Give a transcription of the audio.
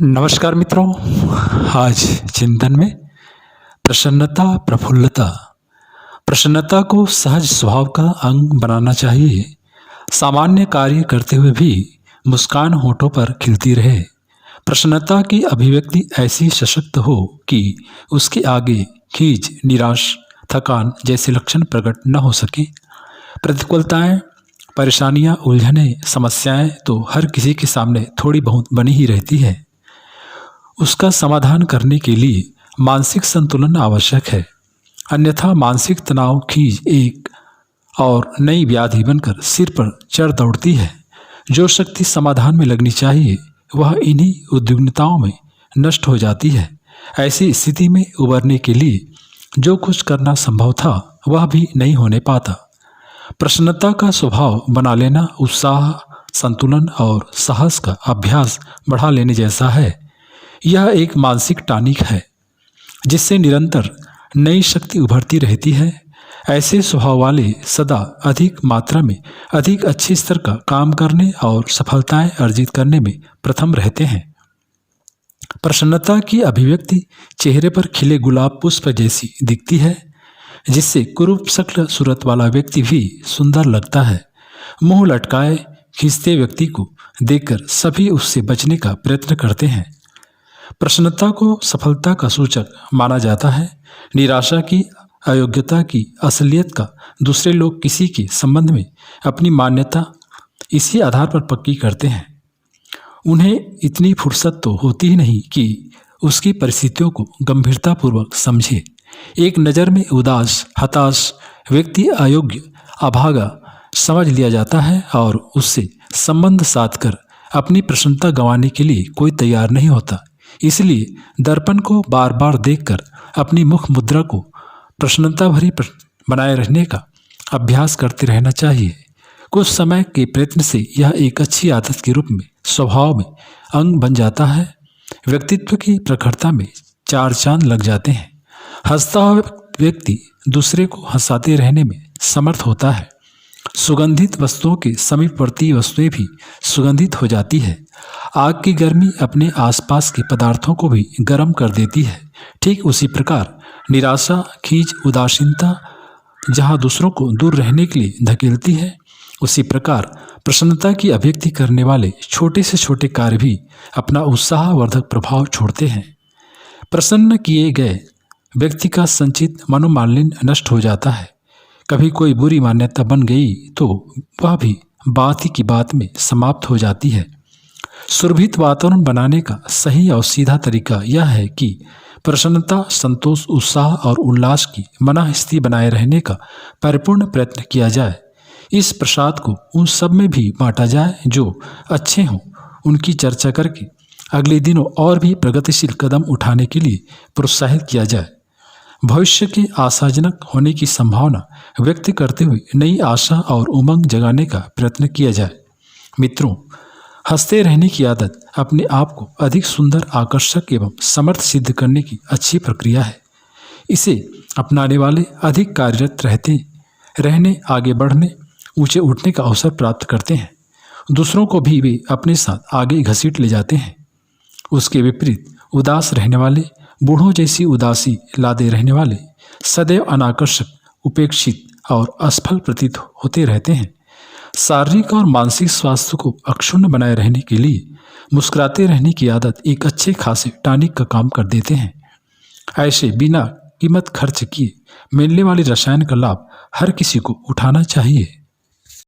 नमस्कार मित्रों। आज चिंतन में प्रसन्नता प्रफुल्लता। प्रसन्नता को सहज स्वभाव का अंग बनाना चाहिए। सामान्य कार्य करते हुए भी मुस्कान होठों पर खिलती रहे। प्रसन्नता की अभिव्यक्ति ऐसी सशक्त हो कि उसके आगे खींच, निराश, थकान जैसे लक्षण प्रकट न हो सके। प्रतिकूलताएं, परेशानियां, उलझनें, समस्याएं तो हर किसी के सामने थोड़ी बहुत बनी ही रहती है। उसका समाधान करने के लिए मानसिक संतुलन आवश्यक है, अन्यथा मानसिक तनाव खींच एक और नई व्याधि बनकर सिर पर चढ़ दौड़ती है। जो शक्ति समाधान में लगनी चाहिए वह इन्हीं उद्विग्नताओं में नष्ट हो जाती है। ऐसी स्थिति में उबरने के लिए जो कुछ करना संभव था वह भी नहीं होने पाता। प्रसन्नता का स्वभाव बना लेना उत्साह, संतुलन और साहस का अभ्यास बढ़ा लेने जैसा है। यह एक मानसिक टॉनिक है जिससे निरंतर नई शक्ति उभरती रहती है। ऐसे स्वभाव वाले सदा अधिक मात्रा में अधिक अच्छे स्तर का काम करने और सफलताएं अर्जित करने में प्रथम रहते हैं। प्रसन्नता की अभिव्यक्ति चेहरे पर खिले गुलाब पुष्प जैसी दिखती है, जिससे कुरूप शक्ल सूरत वाला व्यक्ति भी सुंदर लगता है। मुंह लटकाए खींचते व्यक्ति को देखकर सभी उससे बचने का प्रयत्न करते हैं। प्रसन्नता को सफलता का सूचक माना जाता है। निराशा की, अयोग्यता की, असलियत का दूसरे लोग किसी के संबंध में अपनी मान्यता इसी आधार पर पक्की करते हैं। उन्हें इतनी फुर्सत तो होती ही नहीं कि उसकी परिस्थितियों को गंभीरतापूर्वक समझे। एक नज़र में उदास, हताश व्यक्ति अयोग्य, अभागा समझ लिया जाता है और उससे संबंध साधकर अपनी प्रसन्नता गंवाने के लिए कोई तैयार नहीं होता। इसलिए दर्पण को बार बार देखकर अपनी मुख मुद्रा को प्रसन्नता भरी बनाए रहने का अभ्यास करते रहना चाहिए। कुछ समय के प्रयत्न से यह एक अच्छी आदत के रूप में स्वभाव में अंग बन जाता है। व्यक्तित्व की प्रखरता में चार चांद लग जाते हैं। हंसता हुआ व्यक्ति दूसरे को हंसाते रहने में समर्थ होता है। सुगंधित वस्तुओं के समीपवर्ती वस्तुएं भी सुगंधित हो जाती है। आग की गर्मी अपने आसपास के पदार्थों को भी गर्म कर देती है। ठीक उसी प्रकार निराशा, खींच, उदासीनता जहाँ दूसरों को दूर रहने के लिए धकेलती है, उसी प्रकार प्रसन्नता की अभिव्यक्ति करने वाले छोटे से छोटे कार्य भी अपना उत्साहवर्धक प्रभाव छोड़ते हैं। प्रसन्न किए गए व्यक्ति का संचित मनोमालिन्य नष्ट हो जाता है। कभी कोई बुरी मान्यता बन गई तो वह भी बात ही की बात में समाप्त हो जाती है। सुरभित वातावरण बनाने का सही और सीधा तरीका यह है कि प्रसन्नता, संतोष, उत्साह और उल्लास की मना स्थिति बनाए रहने का परिपूर्ण प्रयत्न किया जाए। इस प्रसाद को उन सब में भी बांटा जाए जो अच्छे हों। उनकी चर्चा करके अगले दिनों और भी प्रगतिशील कदम उठाने के लिए प्रोत्साहित किया जाए। भविष्य के आशाजनक होने की संभावना व्यक्त करते हुए नई आशा और उमंग जगाने का प्रयत्न किया जाए। मित्रों, हंसते रहने की आदत अपने आप को अधिक सुंदर, आकर्षक एवं समर्थ सिद्ध करने की अच्छी प्रक्रिया है। इसे अपनाने वाले अधिक कार्यरत रहने, आगे बढ़ने, ऊंचे उठने का अवसर प्राप्त करते हैं। दूसरों को भी वे अपने साथ आगे घसीट ले जाते हैं। उसके विपरीत उदास रहने वाले, बूढ़ों जैसी उदासी लादे रहने वाले सदैव अनाकर्षक, उपेक्षित और असफल प्रतीत होते रहते हैं। शारीरिक और मानसिक स्वास्थ्य को अक्षुण्ण बनाए रहने के लिए मुस्कुराते रहने की आदत एक अच्छे खासे टॉनिक का काम कर देते हैं। ऐसे बिना कीमत खर्च किए मिलने वाले रसायन का लाभ हर किसी को उठाना चाहिए।